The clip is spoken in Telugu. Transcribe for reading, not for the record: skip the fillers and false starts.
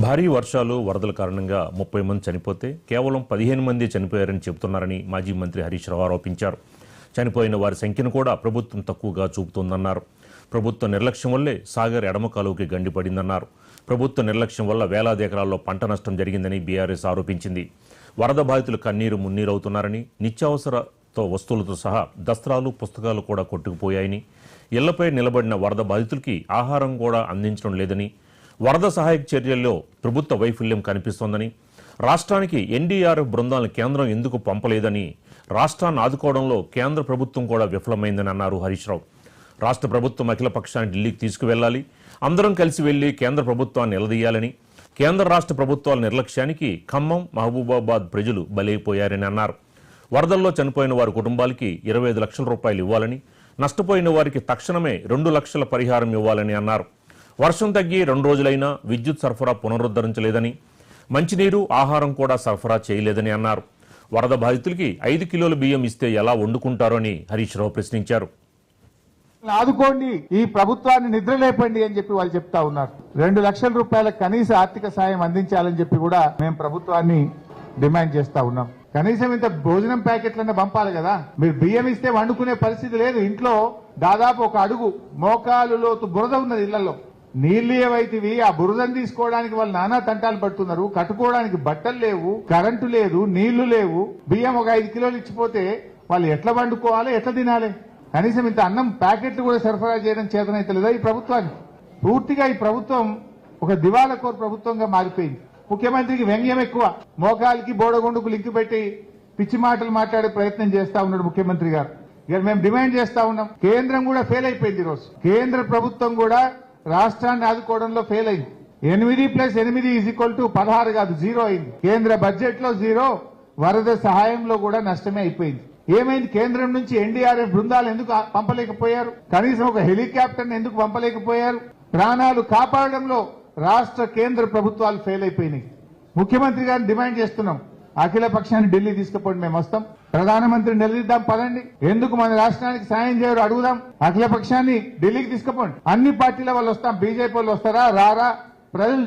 భారీ వర్షాలు వరదల కారణంగా 30 మంది చనిపోతే కేవలం 15 మంది చనిపోయారని చెబుతున్నారని మాజీ మంత్రి హరీష్ రావు ఆరోపించారు. చనిపోయిన వారి సంఖ్యను కూడా ప్రభుత్వం తక్కువగా చూపుతోందన్నారు. ప్రభుత్వ నిర్లక్ష్యం వల్లే సాగర్ ఎడమ కాలువకి గండిపడిందన్నారు. ప్రభుత్వ నిర్లక్ష్యం వల్ల వేలాది ఎకరాల్లో పంట నష్టం జరిగిందని బీఆర్ఎస్ ఆరోపించింది. వరద బాధితులు కన్నీరు మున్నీరవుతున్నారని, నిత్యావసర వస్తువులతో సహా దస్త్రాలు, పుస్తకాలు కూడా కొట్టుకుపోయాయని, ఇళ్లపై నిలబడిన వరద బాధితులకి ఆహారం కూడా అందించడం లేదని, వరద సహాయక చర్యల్లో ప్రభుత్వ వైఫల్యం కనిపిస్తోందని, రాష్ట్రానికి ఎన్డీఆర్ఎఫ్ బృందాలను కేంద్రం ఎందుకు పంపలేదని, రాష్ట్రాన్ని ఆదుకోవడంలో కేంద్ర ప్రభుత్వం కూడా విఫలమైందని అన్నారు హరీష్ రావు. రాష్ట్ర ప్రభుత్వం అఖిల పక్షాన్ని ఢిల్లీకి తీసుకువెళ్లాలి, అందరం కలిసి వెళ్లి కేంద్ర ప్రభుత్వాన్ని నిలదీయాలని, కేంద్ర రాష్ట్ర ప్రభుత్వాల నిర్లక్ష్యానికి ఖమ్మం, మహబూబాబాద్ ప్రజలు బలైపోయారని అన్నారు. వరదల్లో చనిపోయిన వారి కుటుంబాలకి 25 లక్షల రూపాయలు ఇవ్వాలని, నష్టపోయిన వారికి తక్షణమే 2 లక్షల పరిహారం ఇవ్వాలని అన్నారు. వర్షం తగ్గి 2 రోజులైనా విద్యుత్ సరఫరా పునరుద్ధరించలేదని, మంచినీరు, ఆహారం కూడా సరఫరా చేయలేదని అన్నారు. వరద బాధితులకి 5 కిలోల బియ్యం ఇస్తే ఎలా వండుకుంటారో అని హరీష్ రావు ప్రశ్నించారు. ఆదుకోండి, ఈ ప్రభుత్వాన్ని నిద్రలేపండి అని చెప్పి వాళ్ళు చెప్తా ఉన్నారు. 2 లక్షల రూపాయల కనీస ఆర్థిక సాయం అందించాలని చెప్పి కూడా మేము ప్రభుత్వాన్ని డిమాండ్ చేస్తా ఉన్నాం. కనీసం ఇంత భోజనం ప్యాకెట్లన్నా పంపాలి కదా. మీరు బియ్యం ఇస్తే వండుకునే పరిస్థితి లేదు. ఇంట్లో దాదాపు 1 అడుగు మోకాలు లోతు బురద ఉన్నది. ఇళ్లలో నీళ్లు ఏవైతివి, ఆ బురదను తీసుకోవడానికి వాళ్ళు నానా తంటాలు పడుతున్నారు. కట్టుకోవడానికి బట్టలు లేవు, కరెంటు లేదు, నీళ్లు లేవు. బియ్యం 5 కిలోలు ఇచ్చిపోతే వాళ్ళు ఎట్లా వండుకోవాలి, ఎట్లా తినాలి? కనీసం ఇంత అన్నం ప్యాకెట్లు కూడా సరఫరా చేయడం చేతనైతే లేదా ఈ ప్రభుత్వానికి? పూర్తిగా ఈ ప్రభుత్వం ఒక దివాళకోరు ప్రభుత్వంగా మారిపోయింది. ముఖ్యమంత్రికి వ్యంగ్యం ఎక్కువ. మోకాలికి బోడగొండుకు లింక్ పెట్టి పిచ్చి మాటలు మాట్లాడే ప్రయత్నం చేస్తా ఉన్నాడు ముఖ్యమంత్రి గారు. ఇక మేము డిమాండ్ చేస్తా ఉన్నాం. కేంద్రం కూడా ఫెయిల్ అయిపోయింది. ఈరోజు కేంద్ర ప్రభుత్వం కూడా రాష్ట్రాన్ని ఆదుకోవడంలో ఫెయిల్ అయింది. 8+8 = 16 కాదు, 0 అయింది. కేంద్ర బడ్జెట్ లో 0, వరద సహాయంలో కూడా నష్టమే అయిపోయింది. ఏమైంది? కేంద్రం నుంచి ఎన్డీఆర్ఎఫ్ బృందాలు ఎందుకు పంపలేకపోయారు? కనీసం ఒక హెలికాప్టర్ ఎందుకు పంపలేకపోయారు? ప్రాణాలు కాపాడడంలో రాష్ట్ర కేంద్ర ప్రభుత్వాలు ఫెయిల్ అయిపోయినాయి. ముఖ్యమంత్రి గారిని డిమాండ్ చేస్తున్నాం, అఖిల పక్షాన్ని ఢిల్లీ తీసుకుపోండి, మేము వస్తాం. ప్రధానమంత్రిని నిలదీద్దాం, పదండి. ఎందుకు మన రాష్ట్రానికి సాయం చేయరు అడుగుదాం. అఖిల పక్షాన్ని ఢిల్లీకి తీసుకుపోండి. అన్ని పార్టీల వాళ్ళు వస్తాం. బీజేపీ వాళ్ళు వస్తారా రారా ప్రజలు